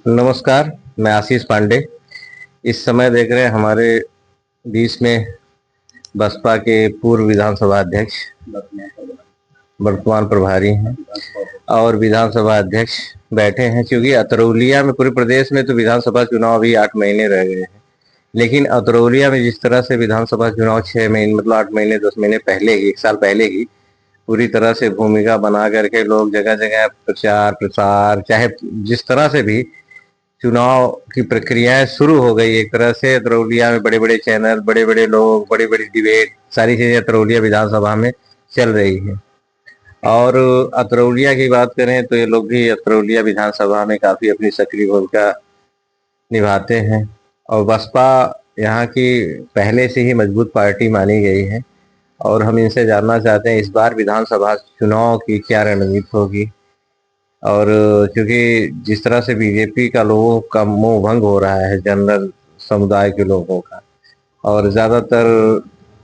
नमस्कार। मैं आशीष पांडे। इस समय देख रहे हैं हमारे बीच में बसपा के पूर्व विधानसभा अध्यक्ष, वर्तमान प्रभारी हैं और विधानसभा अध्यक्ष बैठे हैं। क्योंकि अतरौलिया में, पूरे प्रदेश में तो विधानसभा चुनाव अभी 8 महीने रह गए हैं, लेकिन अतरौलिया में जिस तरह से विधानसभा चुनाव 6 महीने, मतलब 8 महीने 10 महीने पहले ही, 1 साल पहले ही पूरी तरह से भूमिका बना करके लोग जगह जगह प्रचार प्रसार, चाहे जिस तरह से भी चुनाव की प्रक्रियाएं शुरू हो गई। एक तरह से अतरौलिया में बड़े बड़े चैनल, बड़े बड़े लोग, बड़ी बड़ी डिबेट, सारी चीजें अतरौलिया विधानसभा में चल रही है। और अतरौलिया की बात करें तो ये लोग भी अतरौलिया विधानसभा में काफी अपनी सक्रिय भूमिका निभाते हैं। और बसपा यहाँ की पहले से ही मजबूत पार्टी मानी गई है। और हम इनसे जानना चाहते हैं इस बार विधानसभा चुनाव की क्या रणनीति होगी। और क्योंकि जिस तरह से बीजेपी का लोगों का मोह भंग हो रहा है, जनरल समुदाय के लोगों का, और ज्यादातर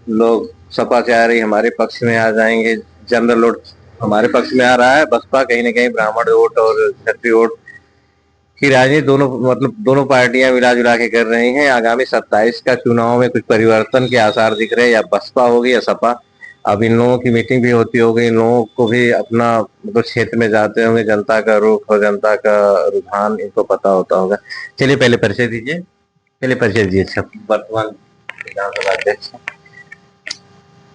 लोग सपा चाह रही हमारे पक्ष में आ जाएंगे, जनरल वोट हमारे पक्ष में आ रहा है, बसपा कहीं ना कहीं ब्राह्मण वोट और क्षत्रिय वोट की राजनीति दोनों, मतलब दोनों पार्टियां मिला जुला के कर रही हैं। आगामी 27 का चुनाव में कुछ परिवर्तन के आसार दिख रहे हैं, या बसपा होगी या सपा। अब इन लोगों की मीटिंग भी होती होगी, इन लोगों को भी अपना मतलब क्षेत्र में जाते होंगे, जनता का रुख और जनता का रुझान इनको पता होता होगा। चलिए पहले परिचय दीजिए, पहले परिचय दीजिए। अच्छा, वर्तमान विधानसभा अध्यक्ष।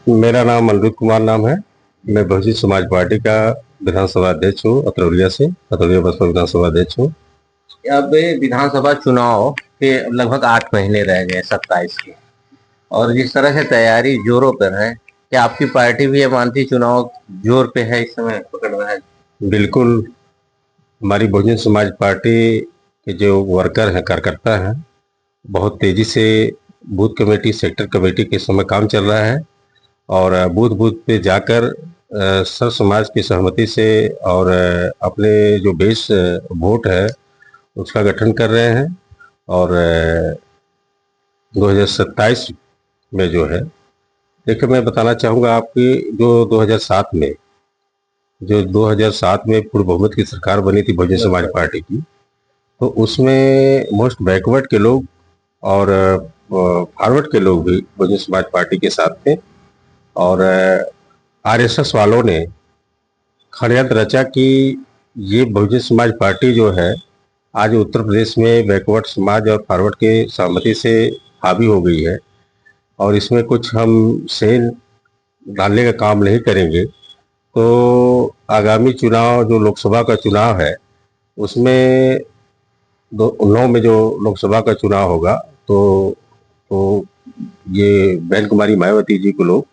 मेरा नाम अनिरुद्ध कुमार नाम है। मैं बहुजन समाज पार्टी का विधानसभा अध्यक्ष हूँ, अतरौलिया से, अतरौलिया बसपा विधानसभा अध्यक्ष हूँ। अब विधानसभा चुनाव के लगभग 8 महीने रह गए, 27 के, और जिस तरह से तैयारी जोरों पर है, क्या आपकी पार्टी भी ये मानती चुनाव जोर पे है, इस समय पकड़ रहा है? बिल्कुल। हमारी बहुजन समाज पार्टी के जो वर्कर हैं, कार्यकर्ता हैं, बहुत तेजी से बूथ कमेटी, सेक्टर कमेटी के समय काम चल रहा है। और बूथ बूथ पे जाकर सब समाज की सहमति से और अपने जो बेस वोट है उसका गठन कर रहे हैं। और 2027 में जो है, देखिए मैं बताना चाहूँगा आपकी, जो 2007 में पूर्ण बहुमत की सरकार बनी थी बहुजन समाज पार्टी की, तो उसमें मोस्ट बैकवर्ड के लोग और फॉरवर्ड के लोग भी बहुजन समाज पार्टी के साथ थे। और आरएसएस वालों ने षड्यंत्र रचा कि ये बहुजन समाज पार्टी जो है आज उत्तर प्रदेश में बैकवर्ड समाज और फॉरवर्ड के सहमति से हावी हो गई है, और इसमें कुछ हम सेल डालने का काम नहीं करेंगे तो आगामी चुनाव, जो लोकसभा का चुनाव है, उसमें 2009 में जो लोकसभा का चुनाव होगा तो ये बहन कुमारी मायावती जी को लोग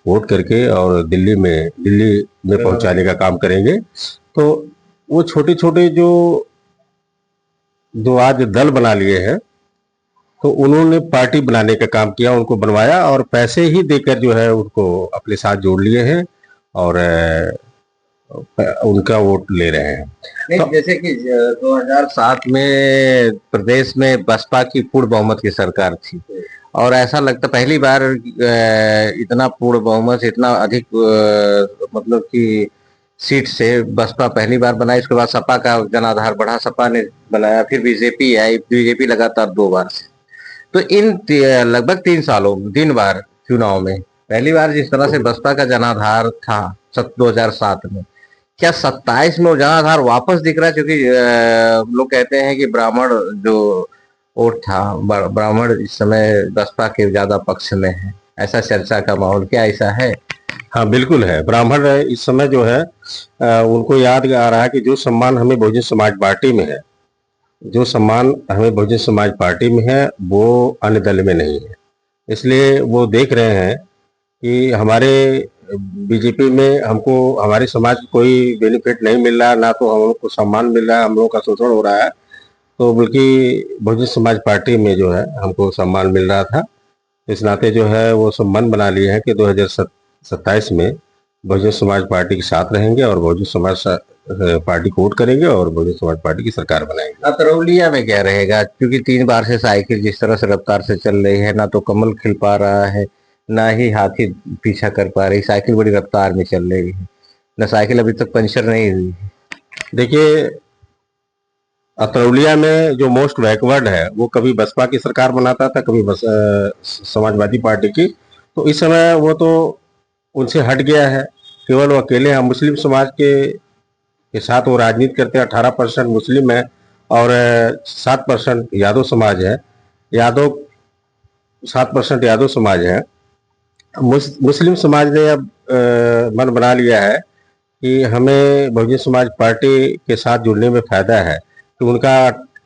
वोट करके और दिल्ली में पहुंचाने का काम करेंगे। तो वो छोटे छोटे जो आज दल बना लिए हैं, तो उन्होंने पार्टी बनाने का काम किया, उनको बनवाया और पैसे ही देकर जो है उनको अपने साथ जोड़ लिए हैं और उनका वोट ले रहे हैं। नहीं, तो जैसे कि 2007 में प्रदेश में बसपा की पूर्ण बहुमत की सरकार थी, और ऐसा लगता पहली बार इतना पूर्ण बहुमत, इतना अधिक मतलब कि सीट से बसपा पहली बार बनाई। उसके बाद सपा का जनाधार बढ़ा, सपा ने बनाया, फिर बीजेपी आई, बीजेपी लगातार 2 बार। तो इन लगभग 3 सालों में 3 बार चुनाव में पहली बार जिस तरह से बसपा का जनाधार था 2007 में, क्या 27 में वो जनाधार वापस दिख रहा है? क्योंकि लोग कहते हैं कि ब्राह्मण जो वोट था, ब्राह्मण इस समय बसपा के ज्यादा पक्ष में है, ऐसा चर्चा का माहौल, क्या ऐसा है? हाँ, बिल्कुल है। ब्राह्मण इस समय जो है उनको याद आ रहा है कि जो सम्मान हमें बहुजन समाज पार्टी में है, जो सम्मान हमें बहुजन समाज पार्टी में है, वो अन्य दल में नहीं है। इसलिए वो देख रहे हैं कि हमारे बीजेपी में हमको, हमारे समाज को कोई बेनिफिट नहीं मिल रहा, ना तो हम लोग को सम्मान मिल रहा है, हम लोगों का शोषण हो रहा है। तो बल्कि बहुजन समाज पार्टी में जो है हमको सम्मान मिल रहा था। इस नाते जो है वो सब मन बना लिए हैं कि 2027 में बहुजन समाज पार्टी के साथ रहेंगे और बहुजन समाज पार्टी को वोट करेंगे और बहुजन समाज पार्टी की सरकार बनाएंगे। अतरौलिया में क्या रहेगा? क्योंकि 3 बार से साइकिल जिस तरह से रफ्तार से चल रही है, ना तो कमल खिल पा रहा है, ना ही हाथी पीछा कर पा रही। साइकिल बड़ी रफ्तार में चल रही है, ना साइकिल अभी तक पंचर नहीं हुई है। देखिए, अतरौलिया में जो मोस्ट बैकवर्ड है वो कभी बसपा की सरकार बनाता था, कभी समाजवादी पार्टी की। तो इस समय वो तो उनसे हट गया है, केवल वो अकेले हैं। मुस्लिम समाज के साथ वो राजनीति करते हैं। 18% मुस्लिम है और 7% यादव समाज है। यादव 7% यादव समाज है। मुस्लिम समाज ने अब मन बना लिया है कि हमें बहुजन समाज पार्टी के साथ जुड़ने में फायदा है, कि उनका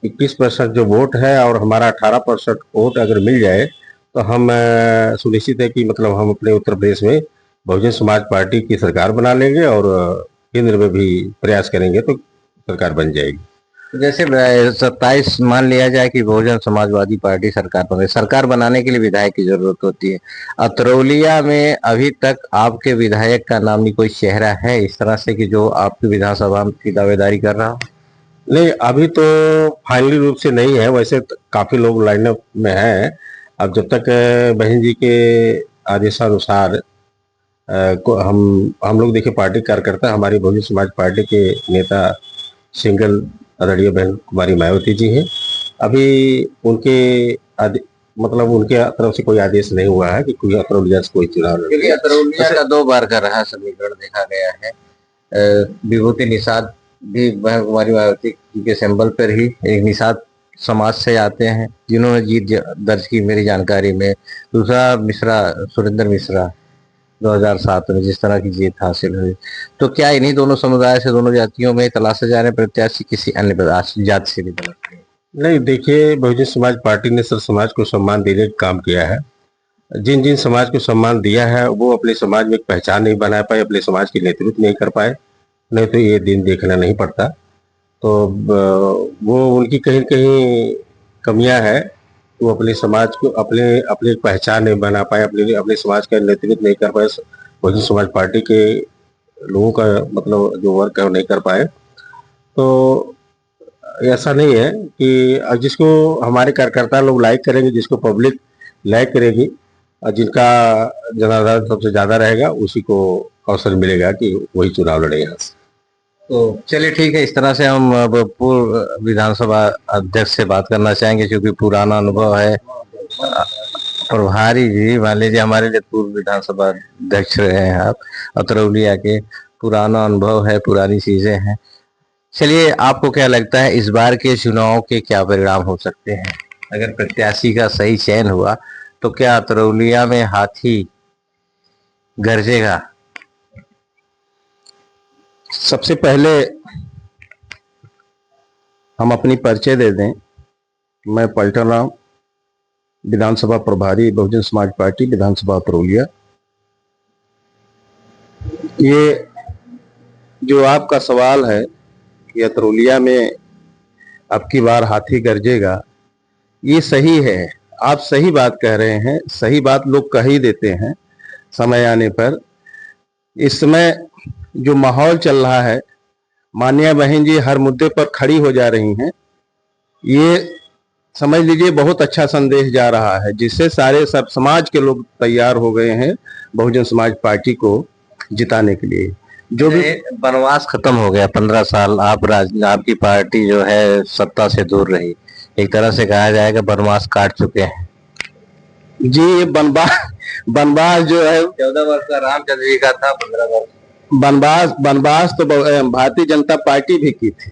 21% जो वोट है और हमारा 18% वोट अगर मिल जाए तो हम सुनिश्चित है कि मतलब हम अपने उत्तर प्रदेश में बहुजन समाज पार्टी की सरकार बना लेंगे और केंद्र में भी प्रयास करेंगे तो सरकार बन जाएगी। जैसे 27 मान लिया जाए कि बहुजन समाजवादी पार्टी सरकार बने, सरकार बनाने के लिए विधायक की जरूरत होती है। अतरौलिया में अभी तक आपके विधायक का नाम कोई चेहरा है इस तरह से कि जो आपकी विधानसभा की दावेदारी कर रहा हो? नहीं, अभी तो फाइनली रूप से नहीं है। वैसे काफी लोग लाइनअप में हैं। अब जब तक बहन जी के आदेशानुसार हम लोग देखिए पार्टी कार्यकर्ता, हमारी बहुजन समाज पार्टी के नेता सिंगल आदरणीय बहन कुमारी मायावती जी हैं। अभी उनके मतलब उनके तरफ से कोई आदेश नहीं हुआ है कि कोई अतरौलिया से कोई चुनाव लड़े। क्योंकि अतरौलिया का 2 बार का रहा समीकरण देखा गया है। विभूति निषाद भी बहन कुमारी मायावती जी के सिंबल पर ही एक निषाद समाज से आते हैं जिन्होंने जीत दर्ज की मेरी जानकारी में। दूसरा मिश्रा, सुरेंद्र मिश्रा 2007 में जिस तरह की जीत हासिल हुई। तो क्या इन्हीं दोनों समुदाय से, दोनों जातियों में तलाशे जा रहे प्रत्याशी किसी अन्य जाति से भी बने? नहीं, देखिए बहुजन समाज पार्टी ने सर समाज को सम्मान देने का काम किया है। जिन जिन समाज को सम्मान दिया है वो अपने समाज में एक पहचान नहीं बना पाए, अपने समाज की नेतृत्व नहीं कर पाए, नहीं तो ये दिन देखना नहीं पड़ता। तो वो उनकी कहीं न कहीं कमियां है। वो अपने समाज को अपने अपनी पहचान नहीं बना पाए, अपने समाज का नेतृत्व नहीं कर पाए, बहुजन समाज पार्टी के लोगों का मतलब जो वर्क है वो नहीं कर पाए। तो ऐसा नहीं है कि जिसको हमारे कार्यकर्ता लोग लाइक करेंगे, जिसको पब्लिक लाइक करेगी और जिनका जनाधार सबसे ज्यादा रहेगा उसी को अवसर मिलेगा कि वही चुनाव लड़े यहाँ से। तो चलिए ठीक है, इस तरह से हम अब पूर्व विधानसभा अध्यक्ष से बात करना चाहेंगे क्योंकि पुराना अनुभव है। प्रभारी जी मान लीजिए हमारे लिए पूर्व विधानसभा अध्यक्ष रहे हैं आप, अतरौलिया के, पुराना अनुभव है, पुरानी चीजें हैं। चलिए, आपको क्या लगता है इस बार के चुनाव के क्या परिणाम हो सकते हैं? अगर प्रत्याशी का सही चयन हुआ तो क्या अतरौलिया में हाथी गरजेगा? सबसे पहले हम अपनी परिचय दे दें। मैं पलटन राम, विधानसभा प्रभारी, बहुजन समाज पार्टी, विधानसभा अतरौलिया। ये जो आपका सवाल है कि अतरौलिया में अब की बार हाथी गरजेगा, ये सही है। आप सही बात कह रहे हैं, सही बात लोग कह ही देते हैं समय आने पर। इस समय जो माहौल चल रहा है, माननीय बहन जी हर मुद्दे पर खड़ी हो जा रही हैं, ये समझ लीजिए बहुत अच्छा संदेश जा रहा है, जिससे सारे सब समाज के लोग तैयार हो गए हैं बहुजन समाज पार्टी को जिताने के लिए। जो भी वनवास खत्म हो गया, 15 साल आपकी पार्टी जो है सत्ता से दूर रही, एक तरह से कहा जाएगा वनवास काट चुके हैं जी। ये वनवास जो है 14 वर्ष का रामचंद्र जी का था, 15 वर्ष वनवास तो भारतीय जनता पार्टी भी की थी।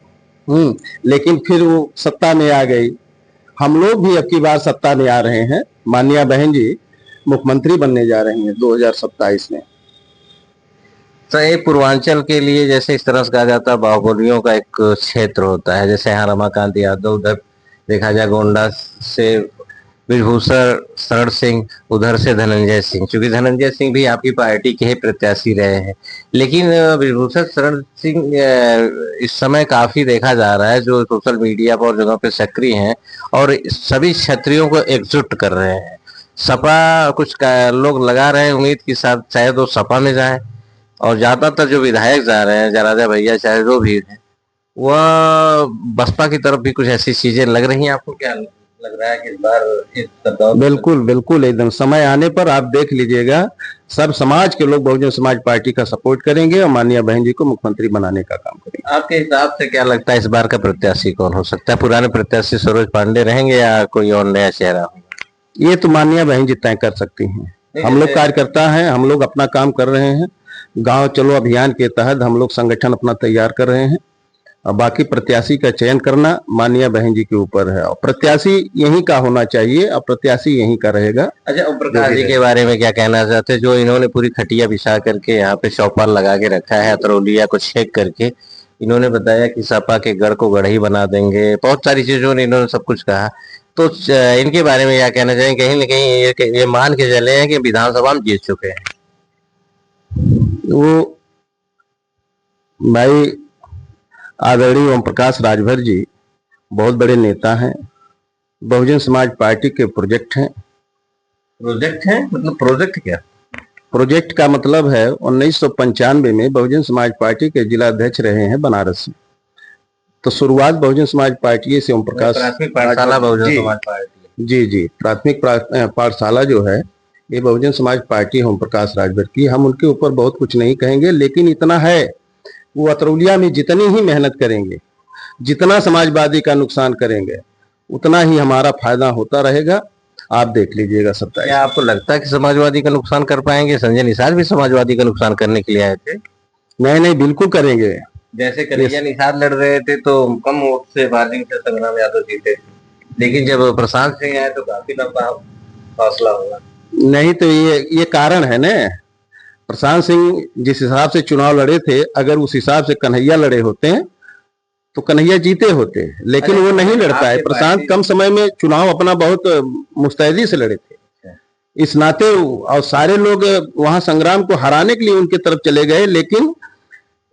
लेकिन फिर वो सत्ता में आ गई। हम लोग भी अब की बार सत्ता में आ रहे हैं। माननीय बहन जी मुख्यमंत्री बनने जा रही हैं 2027 में। तो ये पूर्वांचल के लिए जैसे इस तरह से कहा जाता है बाहुबलियों का एक क्षेत्र होता है, जैसे यहाँ रमाकांत यादव, उधर देखा जाए गोंडा से विभूषण शरण सिंह, उधर से धनंजय सिंह, क्योंकि धनंजय सिंह भी आपकी पार्टी के ही प्रत्याशी रहे हैं। लेकिन विभूषण शरण सिंह इस समय काफी देखा जा रहा है जो सोशल मीडिया पर जगह पे सक्रिय हैं और सभी क्षेत्रियों को एकजुट कर रहे हैं। सपा कुछ लोग लगा रहे हैं उम्मीद के साथ शायद वो सपा में जाए, और ज्यादातर जो विधायक जा रहे हैं, जराजा भैया चाहे जो भी है, वह बसपा की तरफ भी कुछ ऐसी चीजें लग रही हैं। आपको क्या लग रहा है कि इस बार इस बदलाव बिल्कुल बिल्कुल एकदम समय आने पर आप देख लीजिएगा, सब समाज के लोग बहुजन समाज पार्टी का सपोर्ट करेंगे और माननीय बहन जी को मुख्यमंत्री बनाने का काम करेंगे। आपके हिसाब से क्या लगता है इस बार का प्रत्याशी कौन हो सकता है? पुराने प्रत्याशी सरोज पांडे रहेंगे या कोई और नया चेहरा होगा? ये तो माननीय बहन जी तय कर सकती हैं। हम लोग कार्यकर्ता हैं, हम लोग अपना काम कर रहे हैं। गांव चलो अभियान के तहत हम लोग संगठन अपना तैयार कर रहे हैं और बाकी प्रत्याशी का चयन करना माननीय बहन जी के ऊपर है और प्रत्याशी यहीं का होना चाहिए और प्रत्याशी यहीं का रहेगा। अच्छा, ओम प्रकाश जी के बारे में क्या कहना चाहते हैं? जो इन्होंने पूरी खटिया बिछा करके यहाँ पे चौपाल लगा के रखा है, अतरौलिया को छेक करके इन्होंने बताया कि सपा के गढ़ को गढ़ ही बना देंगे, बहुत सारी चीजों ने इन्होंने सब कुछ कहा। तो इनके बारे में क्या कहना चाहेंगे? कहीं ना कहीं ये मान के चले हैं कि विधानसभा में जीत चुके हैं। वो भाई आदरणीय ओम प्रकाश राजभर जी बहुत बड़े नेता हैं, बहुजन समाज पार्टी के प्रोजेक्ट हैं। प्रोजेक्ट है मतलब प्रोजेक्ट क्या? प्रोजेक्ट का मतलब है 1995 में बहुजन समाज पार्टी के जिला अध्यक्ष रहे हैं बनारस में। तो शुरुआत बहुजन समाज पार्टी से ओम प्रकाश प्राथमिक पाठशाला बहुजन समाज पार्टी। जी प्राथमिक पाठशाला जो है ये बहुजन समाज पार्टी ओम प्रकाश राजभर की। हम उनके ऊपर बहुत कुछ नहीं कहेंगे, लेकिन इतना है वो अतरौलिया में जितनी ही मेहनत करेंगे, जितना समाजवादी का नुकसान करेंगे, उतना ही हमारा फायदा होता रहेगा। आप देख लीजिएगा सब। क्या आपको लगता है कि समाजवादी का नुकसान कर पाएंगे? संजय निषाद भी समाजवादी का नुकसान करने के लिए आए थे। नहीं बिल्कुल करेंगे। जैसे कन्हैया निषाद लड़ रहे थे तो कम वोट से मार्जिन से संग्राम यादव जीते थे, लेकिन जब प्रशांत सिंह आए तो काफी लंबा फासला हुआ। नहीं तो ये कारण है ना, प्रशांत सिंह जिस हिसाब से चुनाव लड़े थे, अगर उस हिसाब से कन्हैया लड़े होते हैं तो कन्हैया जीते होते, लेकिन वो नहीं लड़ पाए। प्रशांत कम समय में चुनाव अपना बहुत मुस्तैदी से लड़े थे, इस नाते और सारे लोग वहां संग्राम को हराने के लिए उनके तरफ चले गए। लेकिन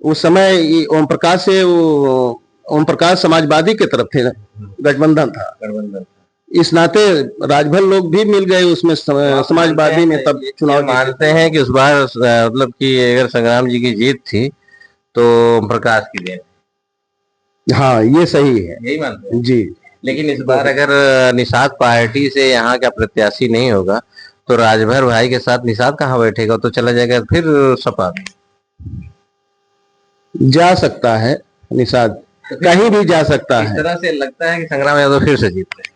उस समय ओम प्रकाश समाजवादी के तरफ थे, गठबंधन था। इस नाते राजभर लोग भी मिल गए उसमें समाजवादी में। तब चुनाव मानते हैं कि उस बार मतलब कि अगर संग्राम जी की जीत थी तो ओम प्रकाश की देन। हाँ ये सही है, यही मानते हैं जी। लेकिन इस बार अगर निषाद पार्टी से यहाँ का प्रत्याशी नहीं होगा तो राजभर भाई के साथ निषाद कहाँ बैठेगा? तो चला जाएगा फिर सपा में। जा सकता है निषाद, तो कहीं भी जा सकता है। इस तरह से लगता है कि संग्राम यादव फिर से जीत रहे।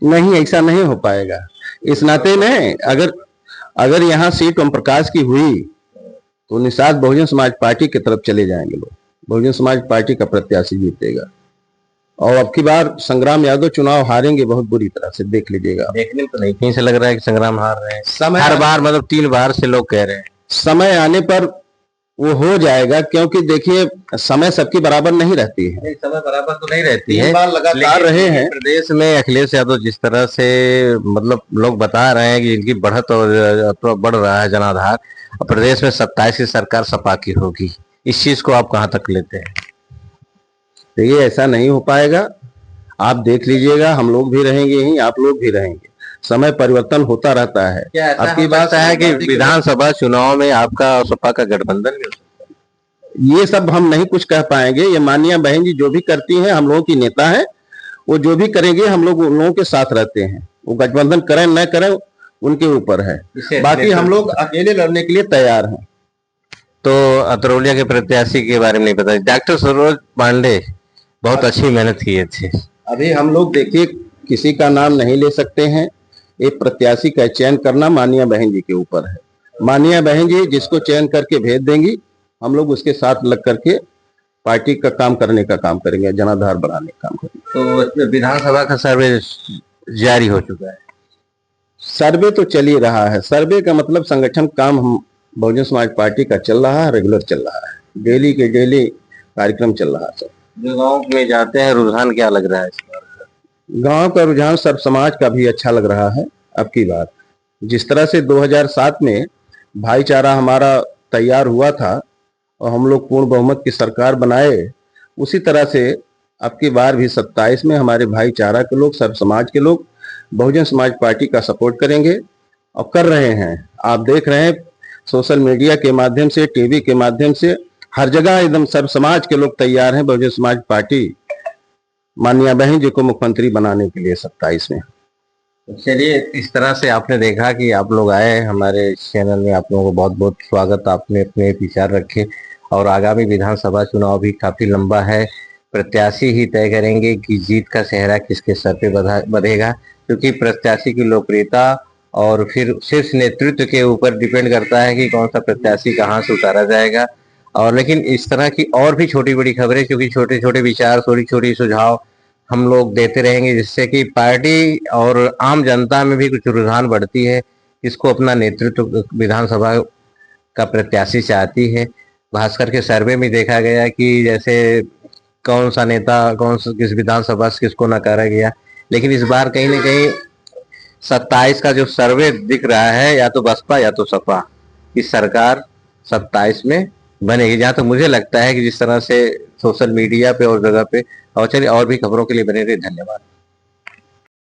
नहीं, ऐसा नहीं हो पाएगा। इस नाते में अगर यहाँ सीट ओम प्रकाश की हुई तो निषाद बहुजन समाज पार्टी की तरफ चले जाएंगे लोग, बहुजन समाज पार्टी का प्रत्याशी जीतेगा। और अब की बार संग्राम यादव चुनाव हारेंगे बहुत बुरी तरह से, देख लीजिएगा। देखने में तो नहीं कहीं से लग रहा है कि संग्राम हार रहे हैं। हर बार मतलब 3 बार से लोग कह रहे हैं। समय आने पर वो हो जाएगा, क्योंकि देखिए समय सबकी बराबर नहीं रहती है। समय बराबर तो नहीं रहती है, बार लगातार रहे हैं प्रदेश में। अखिलेश यादव जिस तरह से मतलब लोग बता रहे हैं कि इनकी बढ़त और बढ़ रहा है जनाधार, प्रदेश में 27 की सरकार सपा की होगी, इस चीज को आप कहां तक लेते हैं? देखिए ऐसा नहीं हो पाएगा, आप देख लीजिएगा। हम लोग भी रहेंगे यहीं, आप लोग भी रहेंगे, समय परिवर्तन होता रहता है। आपकी बात है कि विधानसभा चुनाव में आपका और सपा का गठबंधन भी हो सकता है? ये सब हम नहीं कुछ कह पाएंगे। ये माननीय बहन जी जो भी करती हैं, हम लोगों की नेता है, वो जो भी करेंगे हम लोग उन लोगों के साथ रहते हैं। वो गठबंधन करें न करें उनके ऊपर है, बाकी हम लोग अकेले लड़ने के लिए तैयार हैं। तो अतरौलिया के प्रत्याशी के बारे में नहीं पता। डॉक्टर सरोज पांडे बहुत अच्छी मेहनत किए थे। अभी हम लोग देखिए किसी का नाम नहीं ले सकते हैं, एक प्रत्याशी का चयन करना माननीय बहन जी के ऊपर है। माननीय बहन जी जिसको चयन करके भेज देंगी, हम लोग उसके साथ लग करके पार्टी का काम करने का काम करेंगे, जनाधार बढ़ाने का काम करेंगे। तो विधानसभा का सर्वे जारी हो चुका है? सर्वे तो चल ही रहा है। सर्वे का मतलब संगठन काम हम बहुजन समाज पार्टी का चल रहा है, रेगुलर चल रहा है, डेली के डेली कार्यक्रम चल रहा है। जो गांव में जाते हैं रुझान क्या लग रहा है इस बार? गांव का रुझान सब समाज का भी अच्छा लग रहा है। अब की बार जिस तरह से 2007 में भाईचारा हमारा तैयार हुआ था और हम लोग पूर्ण बहुमत की सरकार बनाए, उसी तरह से अब की बार भी 27 में हमारे भाईचारा के लोग, सब समाज के लोग बहुजन समाज पार्टी का सपोर्ट करेंगे और कर रहे हैं। आप देख रहे हैं सोशल मीडिया के माध्यम से, टीवी के माध्यम से, हर जगह एकदम सब समाज के लोग तैयार हैं बहुजन समाज पार्टी माननीय बहन जी को मुख्यमंत्री बनाने के लिए 27 में। चलिए, इस तरह से आपने देखा कि आप लोग आए हमारे चैनल में, आप लोगों को बहुत बहुत स्वागत। आपने अपने विचार रखे और आगामी विधानसभा चुनाव भी काफी लंबा है। प्रत्याशी ही तय करेंगे कि जीत का सेहरा किसके सर पे बंधेगा, क्योंकि प्रत्याशी की लोकप्रियता और फिर शीर्ष नेतृत्व के ऊपर डिपेंड करता है कि कौन सा प्रत्याशी कहाँ से उतारा जाएगा। और लेकिन इस तरह की और भी छोटी बड़ी खबरें, क्योंकि छोटे छोटे विचार, छोटी छोटी सुझाव हम लोग देते रहेंगे, जिससे कि पार्टी और आम जनता में भी कुछ रुझान बढ़ती है, किसको अपना नेतृत्व विधानसभा का प्रत्याशी चाहती है। भास्कर के सर्वे में देखा गया कि जैसे कौन सा नेता कौन सा किस विधानसभा से किसको नकारा गया, लेकिन इस बार कहीं ना कहीं 27 का जो सर्वे दिख रहा है, या तो बसपा या तो सपा की सरकार 27 में बनेगी, जहां तक मुझे लगता है कि जिस तरह से सोशल मीडिया पे और जगह पे। और चलिए, और भी खबरों के लिए बने रहिए। धन्यवाद।